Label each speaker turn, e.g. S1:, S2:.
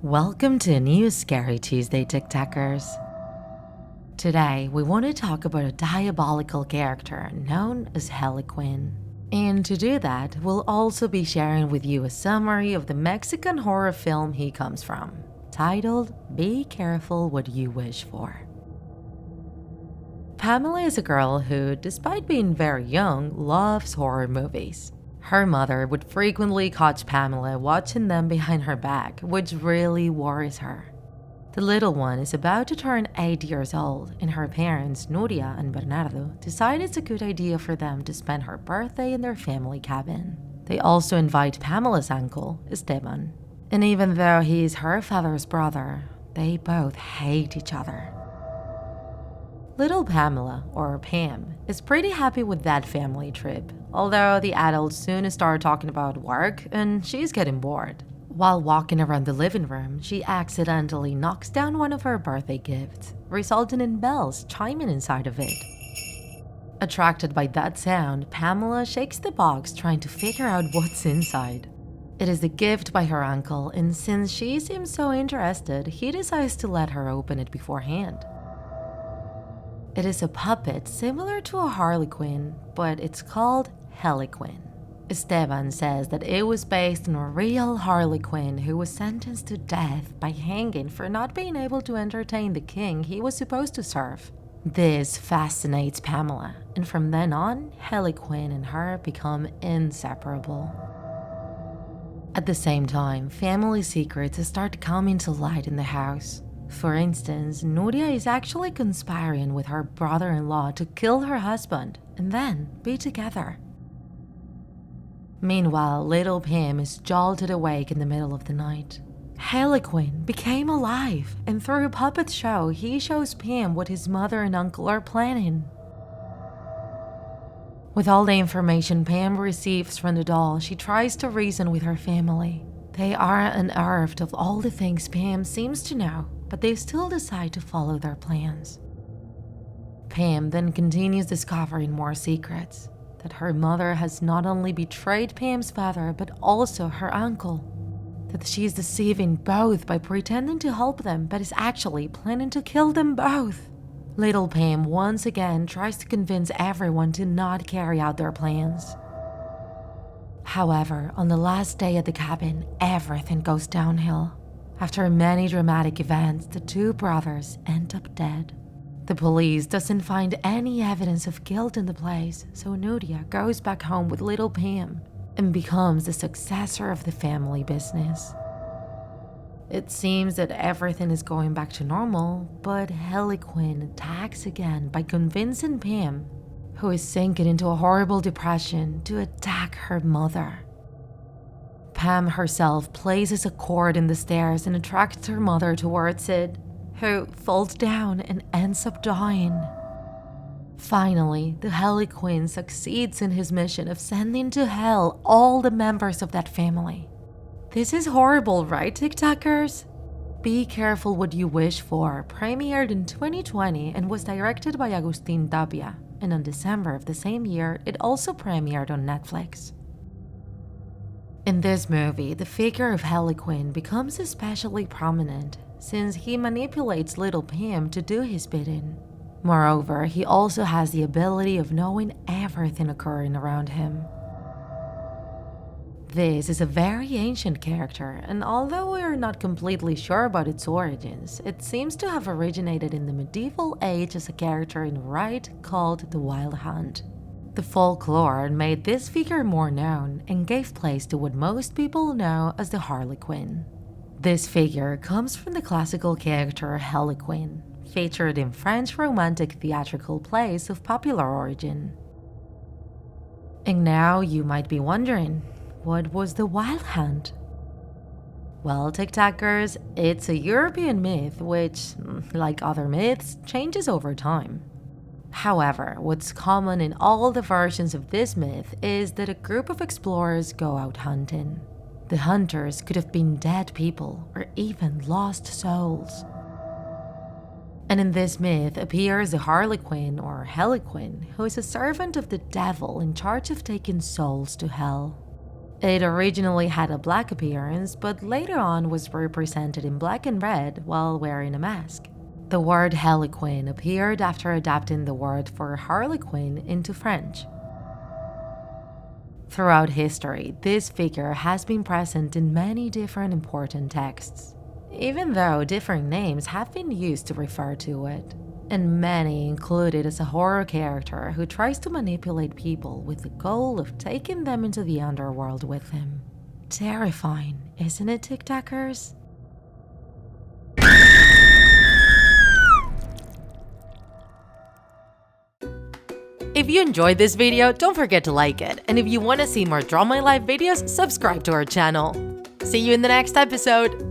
S1: Welcome to a new Scary Tuesday, TikTakers. Today, we want to talk about a diabolical character known as Hellequin. And to do that, we'll also be sharing with you a summary of the Mexican horror film he comes from, titled Be Careful What You Wish For. Pamela is a girl who, despite being very young, loves horror movies. Her mother would frequently catch Pamela watching them behind her back, which really worries her. The little one is about to turn 8 years old, and her parents, Nuria and Bernardo, decide it's a good idea for them to spend her birthday in their family cabin. They also invite Pamela's uncle, Esteban. And even though he is her father's brother, they both hate each other. Little Pamela, or Pam, is pretty happy with that family trip, although the adults soon start talking about work and she's getting bored. While walking around the living room, she accidentally knocks down one of her birthday gifts, resulting in bells chiming inside of it. Attracted by that sound, Pamela shakes the box trying to figure out what's inside. It is the gift by her uncle, and since she seems so interested, he decides to let her open it beforehand. It is a puppet similar to a Harlequin, but it's called Hellequin. Esteban says that it was based on a real Harlequin who was sentenced to death by hanging for not being able to entertain the king he was supposed to serve. This fascinates Pamela, and from then on, Hellequin and her become inseparable. At the same time, family secrets start coming to light in the house. For instance, Nuria is actually conspiring with her brother-in-law to kill her husband and then be together. Meanwhile, little Pam is jolted awake in the middle of the night. Haliquin became alive, and through a puppet show, he shows Pam what his mother and uncle are planning. With all the information Pam receives from the doll, she tries to reason with her family. They are unnerved of all the things Pam seems to know, but they still decide to follow their plans. Pam then continues discovering more secrets, that her mother has not only betrayed Pam's father, but also her uncle, that she is deceiving both by pretending to help them, but is actually planning to kill them both. Little Pam once again tries to convince everyone to not carry out their plans. However, on the last day at the cabin, everything goes downhill. After many dramatic events, the two brothers end up dead. The police doesn't find any evidence of guilt in the place, so Nuria goes back home with little Pam and becomes the successor of the family business. It seems that everything is going back to normal, but Haliquin attacks again by convincing Pam, who is sinking into a horrible depression, to attack her mother. Pam herself places a cord in the stairs and attracts her mother towards it, who falls down and ends up dying. Finally, the Haliquin succeeds in his mission of sending to hell all the members of that family. This is horrible, right, TikTakers? Be Careful What You Wish For premiered in 2020 and was directed by Agustin Tapia, and in December of the same year, it also premiered on Netflix. In this movie, the figure of Haliquin becomes especially prominent since he manipulates little Pam to do his bidding. Moreover, he also has the ability of knowing everything occurring around him. This is a very ancient character, and although we are not completely sure about its origins, it seems to have originated in the medieval age as a character in a rite called the Wild Hunt. The folklore made this figure more known and gave place to what most people know as the Harlequin. This figure comes from the classical character Hellequin, featured in French romantic theatrical plays of popular origin. And now you might be wondering, what was the Wild Hunt? Well, TikTakers, it's a European myth which, like other myths, changes over time. However, what's common in all the versions of this myth is that a group of explorers go out hunting. The hunters could have been dead people or even lost souls. And in this myth appears a Harlequin or Hellequin, who is a servant of the devil in charge of taking souls to hell. It originally had a black appearance, but later on was represented in black and red while wearing a mask. The word Hellequin appeared after adapting the word for Harlequin into French. Throughout history, this figure has been present in many different important texts, even though different names have been used to refer to it, and many include it as a horror character who tries to manipulate people with the goal of taking them into the underworld with him. Terrifying, isn't it, TikTakers? If you enjoyed this video, don't forget to like it, and if you want to see more Draw My Life videos, subscribe to our channel. See you in the next episode!